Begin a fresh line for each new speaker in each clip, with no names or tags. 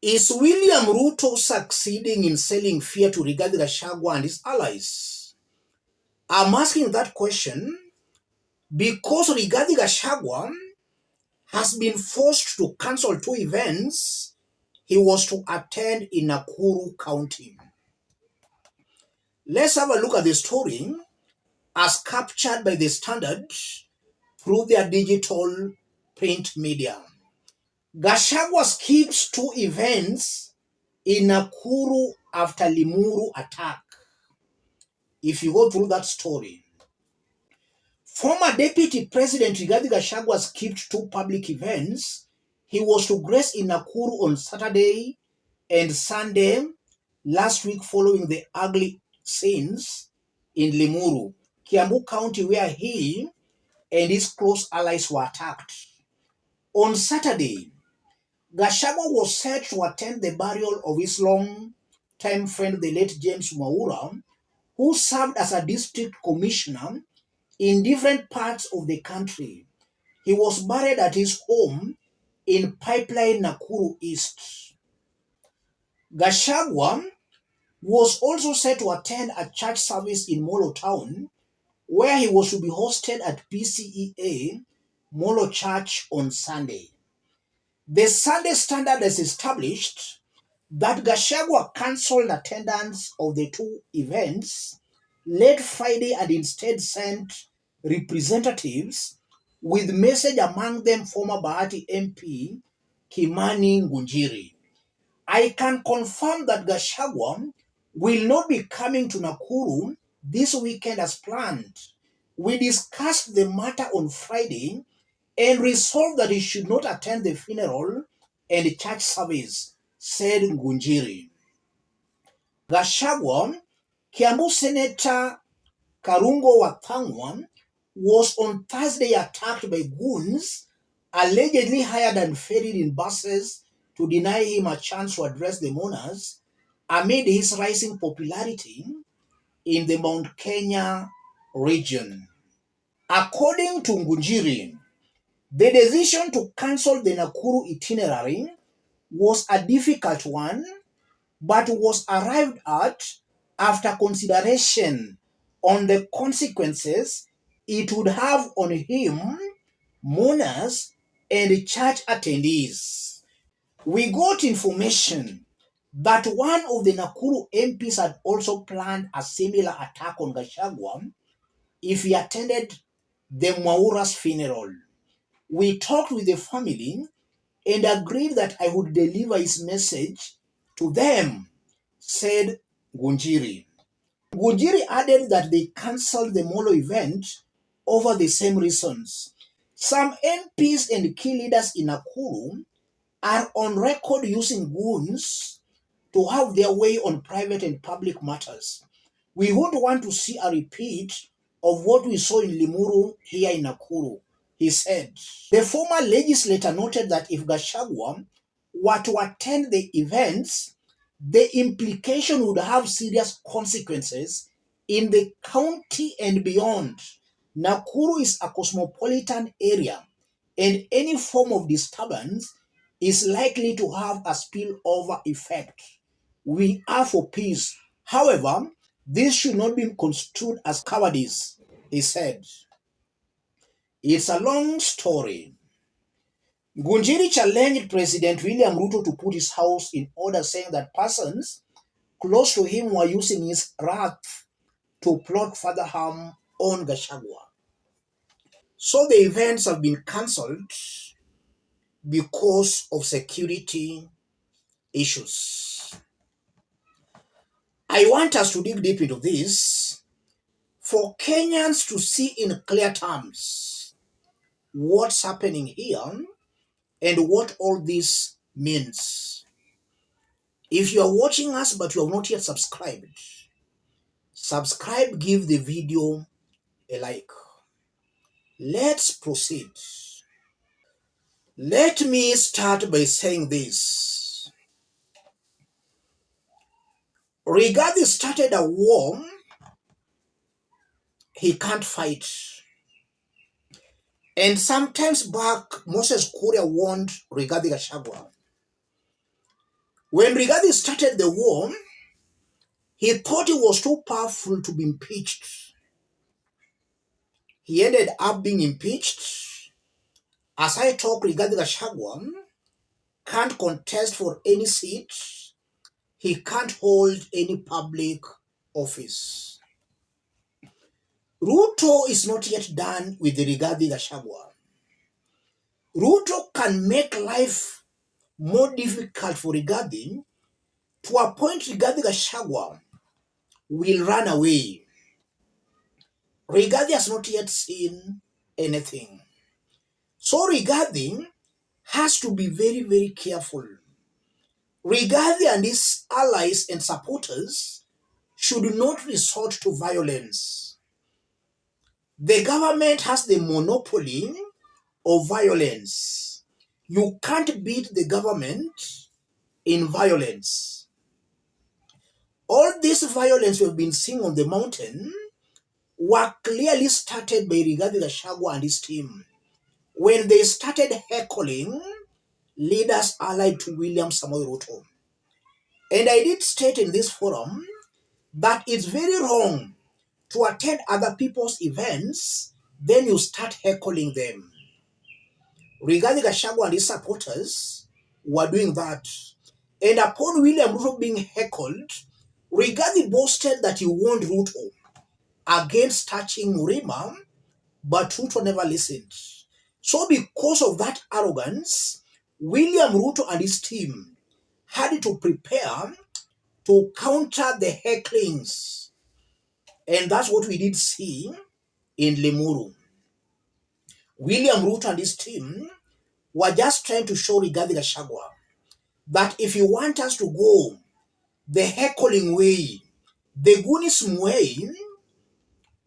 Is William Ruto succeeding in selling fear to Rigathi Gachagua and his allies? I'm asking that question because Rigathi Gachagua has been forced to cancel 2 events he was to attend in Nakuru County. Let's have a look at the story as captured by the Standard through their digital print media. Gachagua skips 2 events in Nakuru after Limuru attack. If you go through that story, former Deputy President Rigathi Gachagua skipped 2 public events he was to grace in Nakuru on Saturday and Sunday last week following the ugly scenes in Limuru, Kiambu County, where he and his close allies were attacked. On Saturday, Gachagua was set to attend the burial of his long-time friend, the late James Mwaura, who served as a district commissioner in different parts of the country. He was buried at his home in Pipeline, Nakuru East. Gachagua was also set to attend a church service in Molo Town, where he was to be hosted at PCEA Molo Church on Sunday. The Sunday Standard has established that Gachagua cancelled attendance of the 2 events late Friday and instead sent representatives with message, among them former Bahati MP Kimani Ngunjiri. I can confirm that Gachagua will not be coming to Nakuru this weekend as planned. We discussed the matter on Friday and resolved that he should not attend the funeral and church service, said Ngunjiri. Gachagua, Kiambu Senator Karungo Wathangwa, was on Thursday attacked by goons allegedly hired and ferried in buses to deny him a chance to address the mourners amid his rising popularity in the Mount Kenya region. According to Ngunjiri, the decision to cancel the Nakuru itinerary was a difficult one, but was arrived at after consideration on the consequences it would have on him, mourners, and church attendees. We got information that one of the Nakuru MPs had also planned a similar attack on Gachagua if he attended the Mwaura's funeral. We talked with the family and agreed that I would deliver his message to them, said Ngunjiri. Ngunjiri added that they cancelled the Molo event over the same reasons. Some MPs and key leaders in Nakuru are on record using goons to have their way on private and public matters. We would want to see a repeat of what we saw in Limuru here in Nakuru, he said. The former legislator noted that if Gachagua were to attend the events, the implication would have serious consequences in the county and beyond. Nakuru is a cosmopolitan area, and any form of disturbance is likely to have a spillover effect. We are for peace. However, this should not be construed as cowardice, he said. It's a long story. Ngunjiri challenged President William Ruto to put his house in order, saying that persons close to him were using his wrath to plot further harm on Gachagua. So the events have been cancelled because of security issues. I want us to dig deep into this for Kenyans to see in clear terms what's happening here and what all this means. If you are watching us but you have not yet subscribed, subscribe, give the video a like. Let's proceed. Let me start by saying this. Rigathi started a war he can't fight. And sometimes back, Moses Kuria warned Rigathi Gachagua. When Rigathi started the war, he thought he was too powerful to be impeached. He ended up being impeached. As I talk, Rigathi Gachagua can't contest for any seat. He can't hold any public office. Ruto is not yet done with the Rigathi Gachagua. Ruto can make life more difficult for Rigathi to a point Rigathi Gachagua will run away. Rigathi has not yet seen anything. So Rigathi has to be very, very careful. Rigathi and his allies and supporters should not resort to violence. The government has the monopoly of violence. You can't beat the government in violence. All this violence we've been seeing on the mountain were clearly started by Rigathi Gachagua and his team when they started heckling leaders allied to William Samoei Ruto. And I did state in this forum that it's very wrong to attend other people's events, then you start heckling them. Rigathi Gachagua and his supporters were doing that. And upon William Ruto being heckled, Rigathi boasted that he warned Ruto against touching Murima, but Ruto never listened. So because of that arrogance, William Ruto and his team had to prepare to counter the hecklings. And that's what we did see in Limuru. William Ruto and his team were just trying to show Rigathi Gachagua that if you want us to go the heckling way, the Gunism way,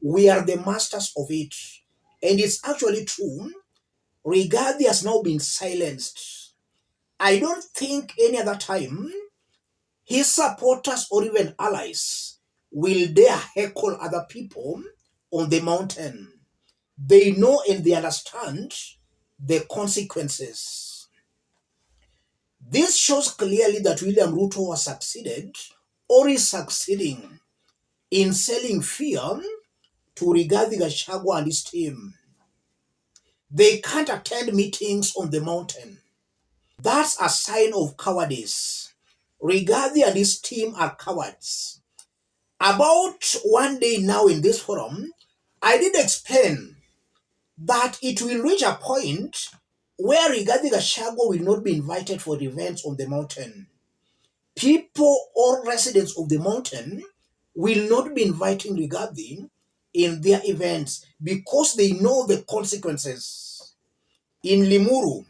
we are the masters of it. And it's actually true. Rigathi has now been silenced. I don't think any other time his supporters or even allies will dare heckle other people on the mountain. They know and they understand the consequences. This shows clearly that William Ruto has succeeded or is succeeding in selling fear to Rigathi Gachagua and his team. They can't attend meetings on the mountain. That's a sign of cowardice. Rigathi and his team are cowards. About one day now in this forum, I did explain that it will reach a point where Rigathi Gachagua will not be invited for events on the mountain. People or residents of the mountain will not be inviting Rigathi in their events because they know the consequences. In Limuru,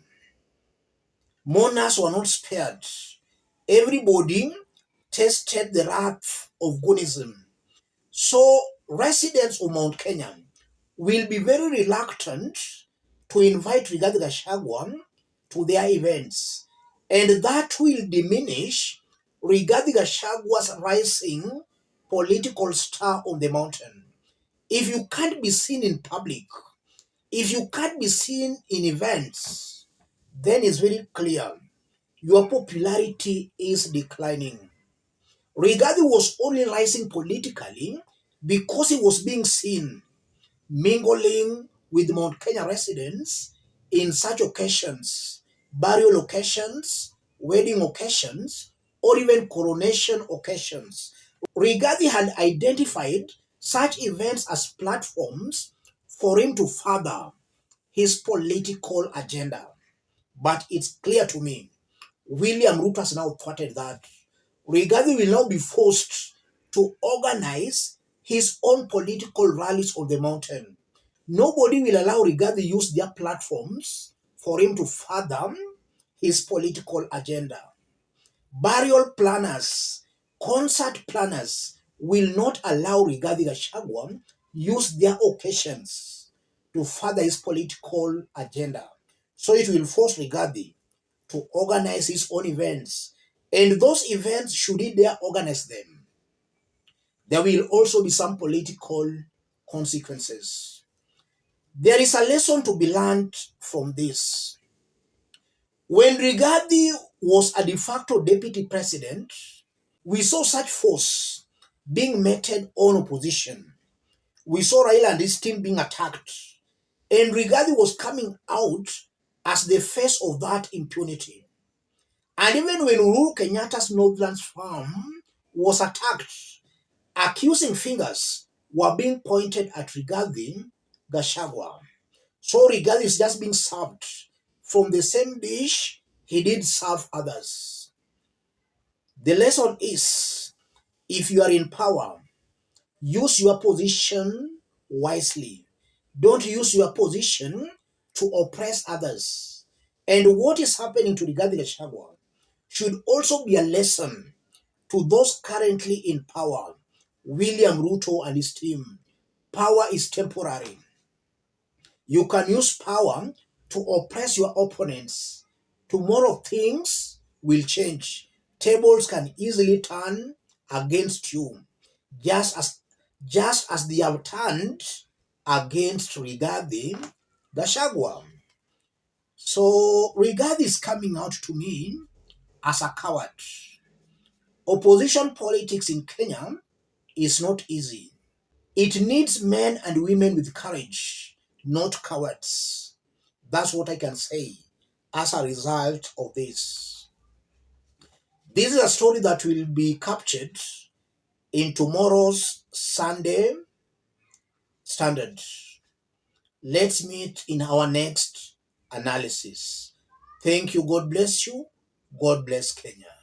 mourners were not spared. Everybody tasted the wrath of Gunism. So residents of Mount Kenya will be very reluctant to invite Rigathi Gachagua to their events. And that will diminish Rigathi Gachagua's rising political star on the mountain. If you can't be seen in public, if you can't be seen in events, then it's very clear your popularity is declining. Rigathi was only rising politically because he was being seen mingling with Mount Kenya residents in such occasions, burial occasions, wedding occasions, or even coronation occasions. Rigathi had identified such events as platforms for him to further his political agenda. But it's clear to me, William Ruto has now thwarted that. Rigathi will now be forced to organize his own political rallies on the mountain. Nobody will allow Rigathi use their platforms for him to further his political agenda. Burial planners, concert planners will not allow Rigathi Gachagua use their occasions to further his political agenda. So it will force Rigathi to organize his own events. And those events, should he dare organize them, there will also be some political consequences. There is a lesson to be learned from this. When Rigathi was a de facto deputy president, we saw such force being meted on opposition. We saw Raila and his team being attacked. And Rigathi was coming out as the face of that impunity. And even when Uhuru Kenyatta's Northlands farm was attacked, accusing fingers were being pointed at Rigathi Gachagua. So Rigathi is just being served from the same dish he did serve others. The lesson is, if you are in power, use your position wisely. Don't use your position to oppress others. And what is happening to Rigathi Gachagua should also be a lesson to those currently in power, William Ruto and his team. Power is temporary. You can use power to oppress your opponents. Tomorrow things will change. Tables can easily turn against you, just as they have turned against Rigathi Gachagua. So Rigathi is coming out to me as a coward. Opposition politics in Kenya is not easy. It needs men and women with courage, not cowards. That's what I can say as a result of this. This is a story that will be captured in tomorrow's Sunday Standard. Let's meet in our next analysis. Thank you. God bless you. God bless Kenya.